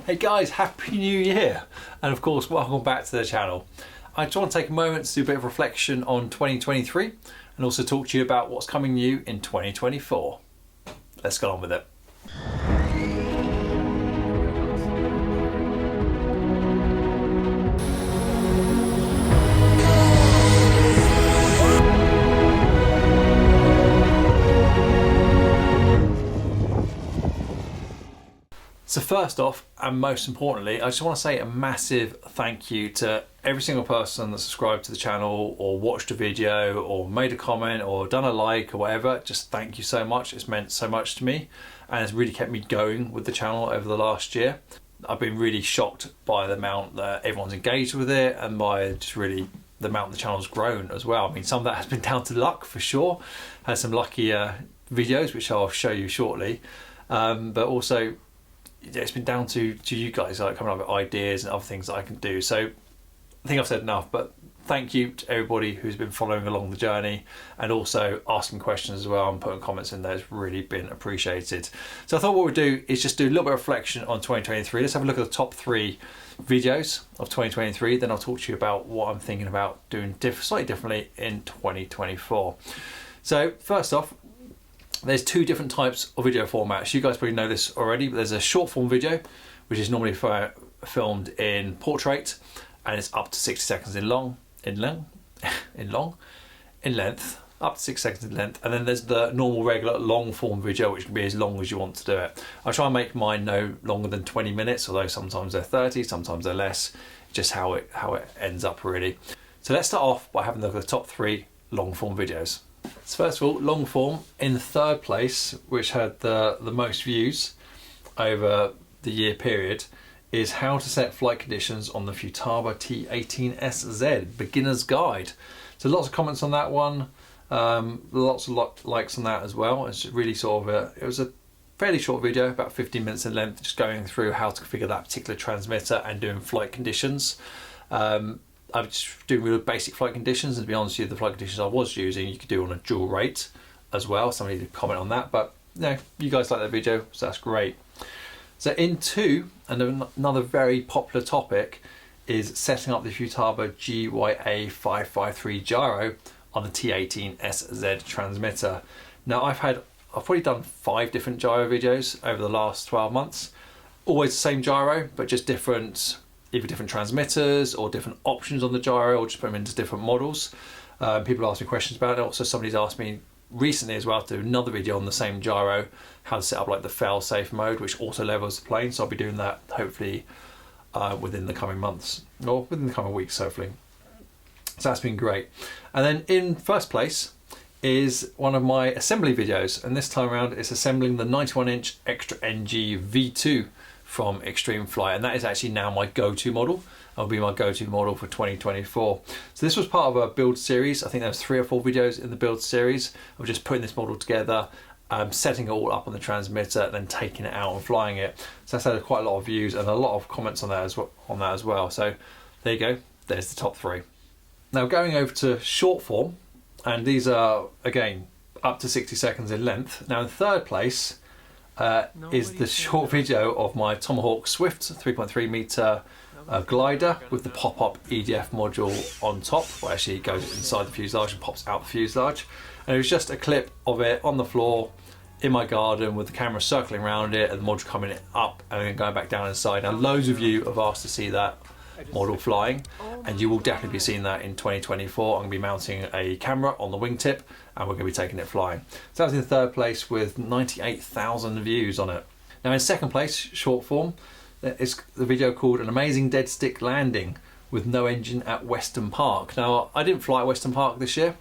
Hey guys, Happy New Year! And of course, welcome back to the channel. I just want to take a moment to do a bit of reflection on 2023 and also talk to you about what's coming new in 2024. Let's get on with it. So first off, and most importantly, I just want to say a massive thank you to every single person that subscribed to the channel or watched a video or made a comment or done a like or whatever. Just thank you so much. It's meant so much to me and it's really kept me going with the channel over the last year. I've been really shocked by the amount that everyone's engaged with it and by just really the amount the channel's grown as well. I mean, some of that has been down to luck for sure. Had some lucky videos, which I'll show you shortly, but also it's been down to you guys, like coming up with ideas and other things that I can do. So I think I've said enough, but thank you to everybody who's been following along the journey and also asking questions as well and putting comments in there. It's really been appreciated. So I thought what we'd do is just do a little bit of reflection on 2023. Let's have a look at the top 3 videos of 2023. Then I'll talk to you about what I'm thinking about doing slightly differently in 2024. So first off, there's 2 different types of video formats. You guys probably know this already, but there's a short form video, which is normally filmed in portrait, and it's up to 60 seconds in length, up to 6 seconds in length. And then there's the normal regular long form video, which can be as long as you want to do it. I try and make mine no longer than 20 minutes, although sometimes they're 30, sometimes they're less, just how it ends up really. So let's start off by having a look at the top 3 long form videos. So first of all, long form in 3rd place, which had the most views over the year period, is how to set flight conditions on the Futaba T18SZ beginner's guide. So lots of comments on that one, lots of likes on that as well. It's really sort of it was a fairly short video, about 15 minutes in length, just going through how to configure that particular transmitter and doing flight conditions. I was just doing real basic flight conditions, and to be honest with you, the flight conditions I was using you could do on a dual rate as well. Somebody did comment on that, but no, you guys like that video, so that's great. So in 2, and another very popular topic is setting up the Futaba GYA553 gyro on the T18SZ transmitter. Now I've probably done 5 different gyro videos over the last 12 months. Always the same gyro, but just either different transmitters or different options on the gyro, or just put them into different models. People ask me questions about it. Also, somebody's asked me recently as well to do another video on the same gyro, how to set up like the fail-safe mode, which auto levels the plane. So I'll be doing that hopefully within the coming months, or within the coming weeks hopefully. So that's been great. And then in 1st place is one of my assembly videos, and this time around it's assembling the 91-inch Extra NG V2 from Extreme Flight, and that is actually now my go-to model. That'll be my go-to model for 2024. So this was part of a build series. I think there's 3 or 4 videos in the build series of just putting this model together, setting it all up on the transmitter, and then taking it out and flying it. So that's had quite a lot of views and a lot of comments on that as well. So there you go. There's the top 3. Now going over to short form, and these are again up to 60 seconds in length. Now in 3rd place is the short video of my Tomahawk Swift 3.3 meter glider with the pop-up EDF module on top, where actually it goes inside the fuselage and pops out the fuselage. And it was just a clip of it on the floor in my garden with the camera circling around it and the module coming up and then going back down inside. Now loads of you have asked to see that model flying, and you will definitely be seeing that in 2024. I'm going to be mounting a camera on the wingtip and we're going to be taking it flying. So that was in 3rd place with 98,000 views on it. Now in 2nd place, short form, is the video called An Amazing Dead Stick Landing with No Engine at Weston Park. Now I didn't fly at Weston Park this year.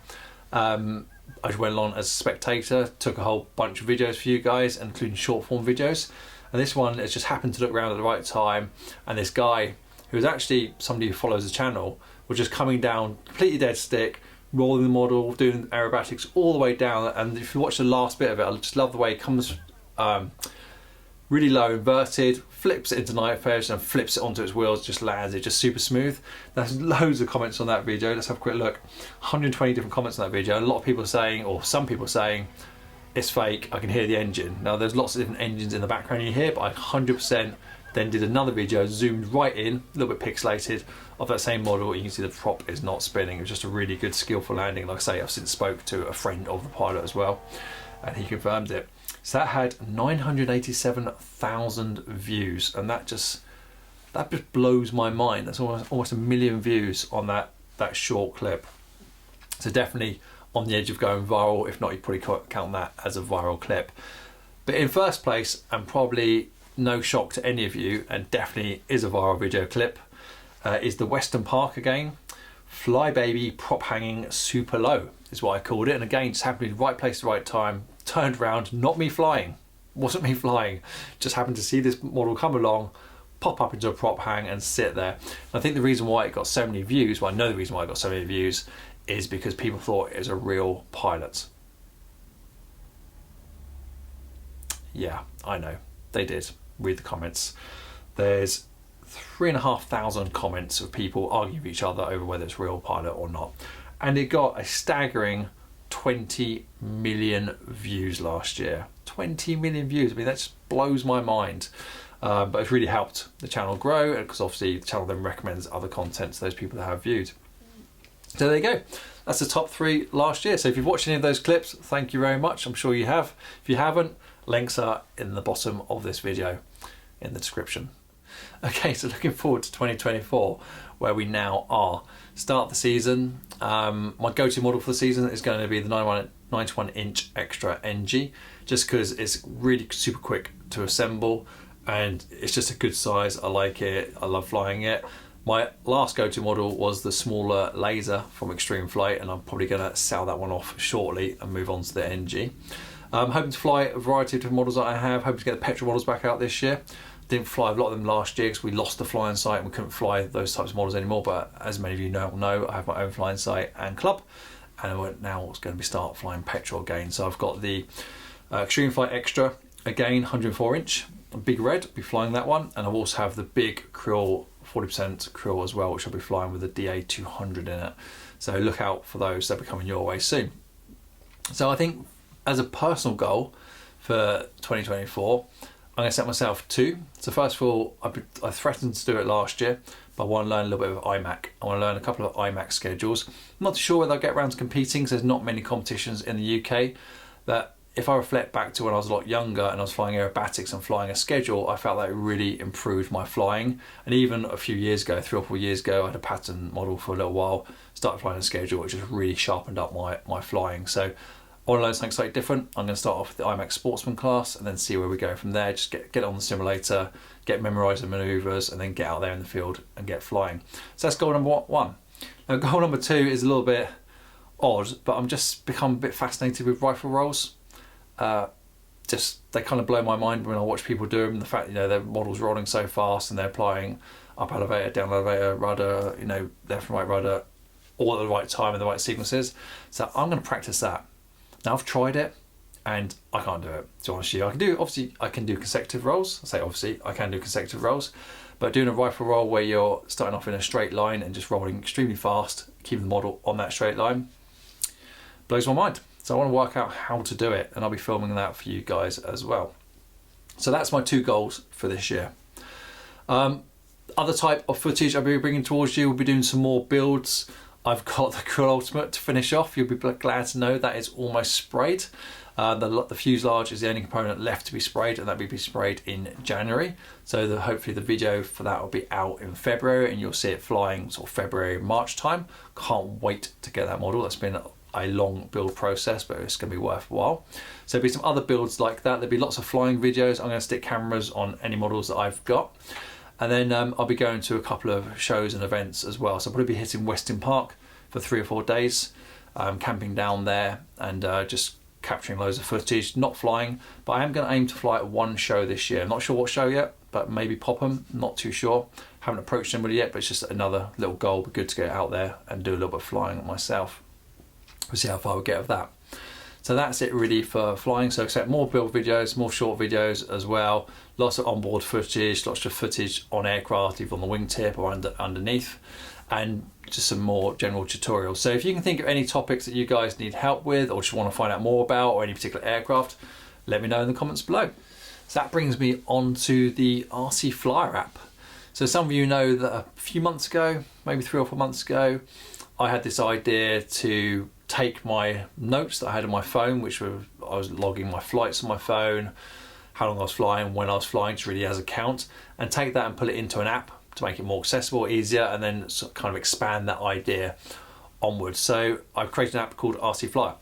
I just went along as a spectator, took a whole bunch of videos for you guys, including short form videos. And this one has just happened to look around at the right time, and this guy, who is actually somebody who follows the channel, was just coming down completely dead stick, rolling the model, doing aerobatics all the way down. And if you watch the last bit of it, I just love the way it comes really low, inverted, flips it into night phase and flips it onto its wheels, just lands it, just super smooth. There's loads of comments on that video. Let's have a quick look. 120 different comments on that video. A lot of people saying, or some people saying, it's fake, I can hear the engine. Now there's lots of different engines in the background you hear, but I 100% then did another video, zoomed right in, a little bit pixelated, of that same model. You can see the prop is not spinning. It was just a really good, skillful landing. Like I say, I've since spoke to a friend of the pilot as well, and he confirmed it. So that had 987,000 views, and that just blows my mind. That's almost 1 million views on that short clip. So definitely on the edge of going viral. If not, you probably count that as a viral clip. But in first place, and probably no shock to any of you, and definitely is a viral video clip, is the Western Park again. Flybaby prop hanging super low is what I called it. And again, just happened to be the right place, the right time, turned around, not me flying, wasn't me flying, just happened to see this model come along, pop up into a prop hang and sit there. And I think the reason why it got so many views, well, I know the reason why it got so many views, is because people thought it was a real pilot. Yeah, I know, they did. Read the comments. There's 3,500 comments of people arguing with each other over whether it's real pilot or not. And it got a staggering 20 million views last year. 20 million views. I mean, that just blows my mind. But it's really helped the channel grow, because obviously the channel then recommends other content to those people that have viewed. So there you go. That's the top 3 last year. So if you've watched any of those clips, thank you very much. I'm sure you have. If you haven't, links are in the bottom of this video in the description. Okay, so looking forward to 2024, where we now are. Start the season. My go-to model for the season is going to be the 91-inch Extra NG, just because it's really super quick to assemble and it's just a good size. I like it. I love flying it. My last go-to model was the smaller Laser from Extreme Flight, and I'm probably going to sell that one off shortly and move on to the NG. I'm hoping to fly a variety of different models that I have. Hoping to get the petrol models back out this year. Didn't fly a lot of them last year because we lost the flying site and we couldn't fly those types of models anymore. But as many of you know, I have my own flying site and club, and I'm now going to be start flying petrol again. So I've got the Extreme Flight Extra again, 104-inch, big red. I'll be flying that one, and I also have the big krill, 40% krill as well, which I'll be flying with the DA200 in it. So look out for those. They'll be coming your way soon. So I think as a personal goal for 2024, I'm going to set myself 2. So first of all, I threatened to do it last year, but I want to learn a little bit of IMAC. I want to learn a couple of IMAC schedules. I'm not sure whether I'll get around to competing, because there's not many competitions in the UK. But if I reflect back to when I was a lot younger and I was flying aerobatics and flying a schedule, I felt that it really improved my flying. And even a few years ago, 3 or 4 years ago, I had a pattern model for a little while, started flying a schedule, which just really sharpened up my flying. So I want to learn something slightly different. I'm going to start off with the IMAX Sportsman class and then see where we go from there. Just get on the simulator, get memorised the manoeuvres, and then get out there in the field and get flying. So that's goal number 1. Now goal number 2 is a little bit odd, but I'm just become a bit fascinated with rifle rolls. They kind of blow my mind when I watch people do them. The fact, their models rolling so fast and they're applying up elevator, down elevator, rudder, left and right rudder, all at the right time and the right sequences. So I'm going to practice that. Now I've tried it and I can't do it. To be honest with you, I can do consecutive rolls. I say obviously I can do consecutive rolls, but doing a rifle roll where you're starting off in a straight line and just rolling extremely fast, keeping the model on that straight line, blows my mind. So I want to work out how to do it, and I'll be filming that for you guys as well. So that's my 2 goals for this year. Other type of footage I'll be bringing towards you. We'll be doing some more builds. I've got the Krill Ultimate to finish off. You'll be glad to know that it's almost sprayed. The fuselage is the only component left to be sprayed, and that will be sprayed in January. So hopefully the video for that will be out in February, and you'll see it flying sort of February, March time. Can't wait to get that model. That's been a long build process, but it's going to be worthwhile. So there'll be some other builds like that. There'll be lots of flying videos. I'm going to stick cameras on any models that I've got. And then I'll be going to a couple of shows and events as well. So I'll probably be hitting Western Park for 3 or 4 days, camping down there and just capturing loads of footage, not flying, but I am going to aim to fly at 1 show this year. I'm not sure what show yet, but maybe Popham, not too sure. Haven't approached anybody yet, but it's just another little goal. It'd be good to get out there and do a little bit of flying myself. We'll see how far we get with that. So that's it really for flying. So expect more build videos, more short videos as well. Lots of onboard footage, lots of footage on aircraft, either on the wingtip or underneath, and just some more general tutorials. So if you can think of any topics that you guys need help with or just want to find out more about, or any particular aircraft, let me know in the comments below. So that brings me on to the RC Flyer app. So some of you know that a few months ago, maybe 3 or 4 months ago, I had this idea to take my notes that I had on my phone, which were, I was logging my flights on my phone, how long I was flying, when I was flying, just really as a count, and take that and put it into an app to make it more accessible, easier, and then sort of kind of expand that idea onwards. So I've created an app called RC Flyer,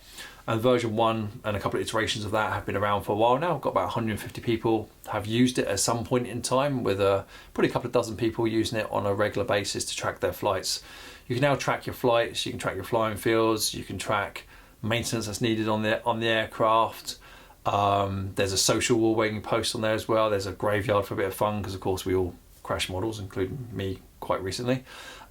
and version 1 and a couple of iterations of that have been around for a while now. I've got about 150 people have used it at some point in time, with probably a couple of dozen people using it on a regular basis to track their flights. You can now track your flights, you can track your flying fields, you can track maintenance that's needed on the aircraft. There's a social wallbanging post on there as well. There's a graveyard for a bit of fun, because of course we all crash models, including me quite recently.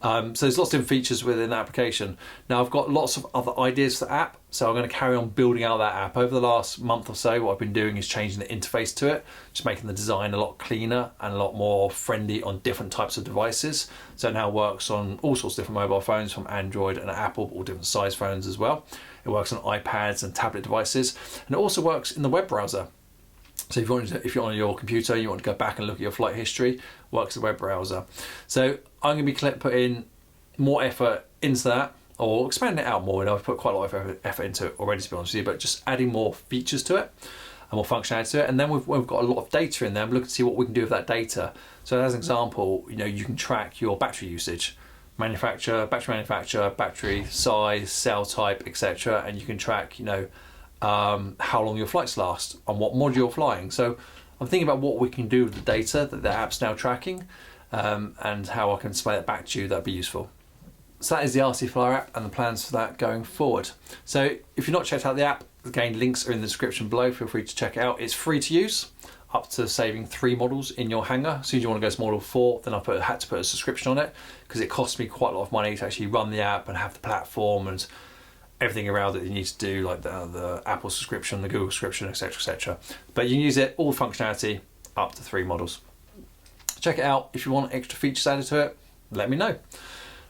So there's lots of different features within the application. Now I've got lots of other ideas for the app, so I'm going to carry on building out that app. Over the last month or so, what I've been doing is changing the interface to it, just making the design a lot cleaner and a lot more friendly on different types of devices. So it now works on all sorts of different mobile phones, from Android and Apple, all different size phones as well. It works on iPads and tablet devices, and it also works in the web browser. So if you're on your computer, you want to go back and look at your flight history, works in the web browser. So I'm going to be putting more effort into that, or expanding it out more. I've put quite a lot of effort into it already, to be honest with you, but just adding more features to it and more functionality to it. And then we've got a lot of data in there. I'm looking to see what we can do with that data. So as an example, you can track your battery usage, battery manufacturer, battery size, cell type, etc. And you can track, how long your flights last and what mod you're flying. So I'm thinking about what we can do with the data that the app's now tracking, and how I can display that back to you. That'd be useful. So that is the RC Flyer app and the plans for that going forward. So if you've not checked out the app, again, links are in the description below. Feel free to check it out. It's free to use, up to saving 3 models in your hangar. As soon as you want to go to model 4, then I had to put a subscription on it, because it costs me quite a lot of money to actually run the app and have the platform and everything around it you need to do, like the Apple subscription, the Google subscription, etc, etc. But you can use it, all functionality, up to 3 models. Check it out. If you want extra features added to it, let me know.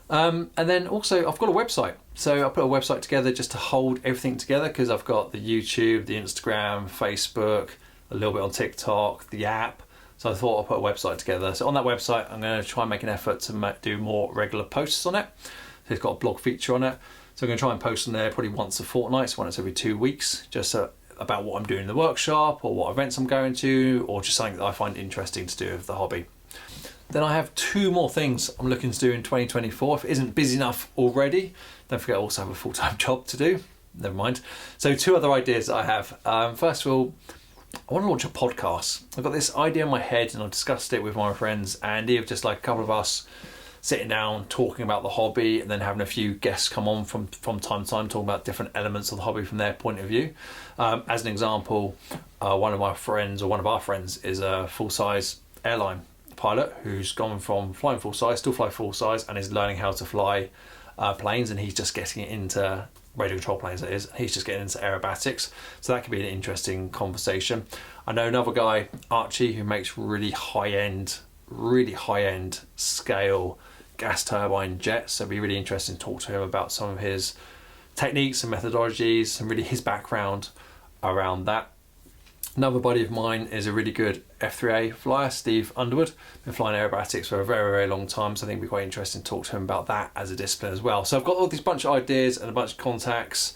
And then also I've got a website. So I put a website together just to hold everything together, because I've got the YouTube, the Instagram, Facebook, a little bit on TikTok, the app. So I thought I'll put a website together. So on that website, I'm going to try and make an effort to do more regular posts on it. So it's got a blog feature on it. So I'm going to try and post on there probably once a fortnight, so once every 2 weeks, just about what I'm doing in the workshop, or what events I'm going to, or just something that I find interesting to do with the hobby. Then I have 2 more things I'm looking to do in 2024. If it isn't busy enough already, don't forget I also have a full-time job to do. Never mind. So 2 other ideas that I have. First of all, I want to launch a podcast. I've got this idea in my head, and I've discussed it with my friends Andy, of just like a couple of us sitting down talking about the hobby, and then having a few guests come on from time to time talking about different elements of the hobby from their point of view. As an example, one of our friends is a full-size airline pilot who's gone from flying full-size, still fly full-size, and is learning how to fly planes, and he's just getting into radio control planes, that is. He's just getting into aerobatics, so that could be an interesting conversation. I know another guy, Archie, who makes really high-end scale gas turbine jets, so it'd be really interesting to talk to him about some of his techniques and methodologies, and really his background around that. Another buddy of mine is a really good F3A flyer, Steve Underwood. Been flying aerobatics for a very, very long time, so I think it'd be quite interesting to talk to him about that as a discipline as well. So I've got all these bunch of ideas and a bunch of contacts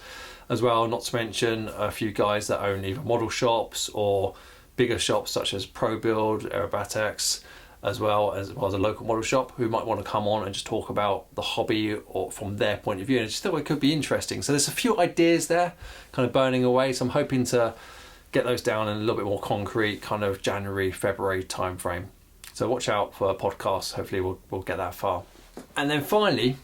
as well, not to mention a few guys that own either model shops or bigger shops such as Pro Build, Aerobatics, as well as a local model shop, who might want to come on and just talk about the hobby or from their point of view. And I just thought it could be interesting. So there's a few ideas there kind of burning away, so I'm hoping to get those down in a little bit more concrete kind of January, February time frame. So watch out for a podcast. Hopefully we'll get that far. And then finally,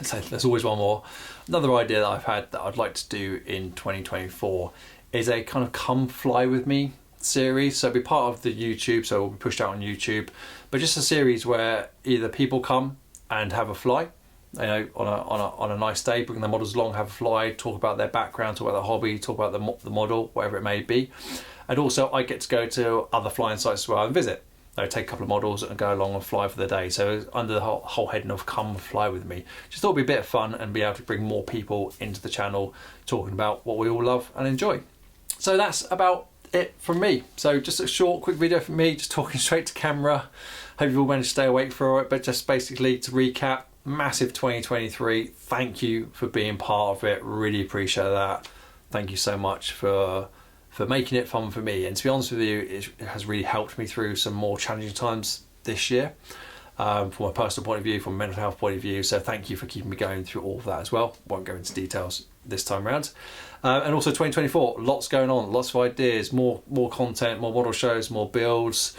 so there's always one more. Another idea that I've had that I'd like to do in 2024 is a kind of come fly with me series. So it'll be part of the YouTube, so it'll be pushed out on YouTube, but just a series where either people come and have a fly, on a nice day, bring their models along, have a fly, talk about their background, talk about their hobby, talk about the model, whatever it may be. And also I get to go to other flying sites as well and visit. Take a couple of models and go along and fly for the day. So under the whole heading of come fly with me. Just thought it'd be a bit of fun and be able to bring more people into the channel talking about what we all love and enjoy. So that's about it from me. So just a short, quick video from me, just talking straight to camera. Hope you all managed to stay awake for it. But just basically to recap, massive 2023. Thank you for being part of it. Really appreciate that. Thank you so much for making it fun for me. And to be honest with you, it has really helped me through some more challenging times this year. From a personal point of view, from a mental health point of view. So thank you for keeping me going through all of that as well. Won't go into details this time around. And also 2024, lots going on, lots of ideas, more content, more model shows, more builds,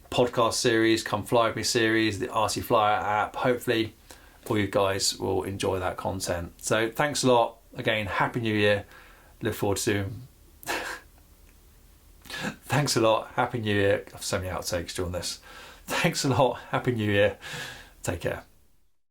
podcast series, Come Fly With Me series, the RC Flyer app. Hopefully all you guys will enjoy that content. So thanks a lot. Again, Happy New Year. Look forward to Thanks a lot. Happy New Year. I've so many outtakes during this. Thanks a lot. Happy New Year. Take care.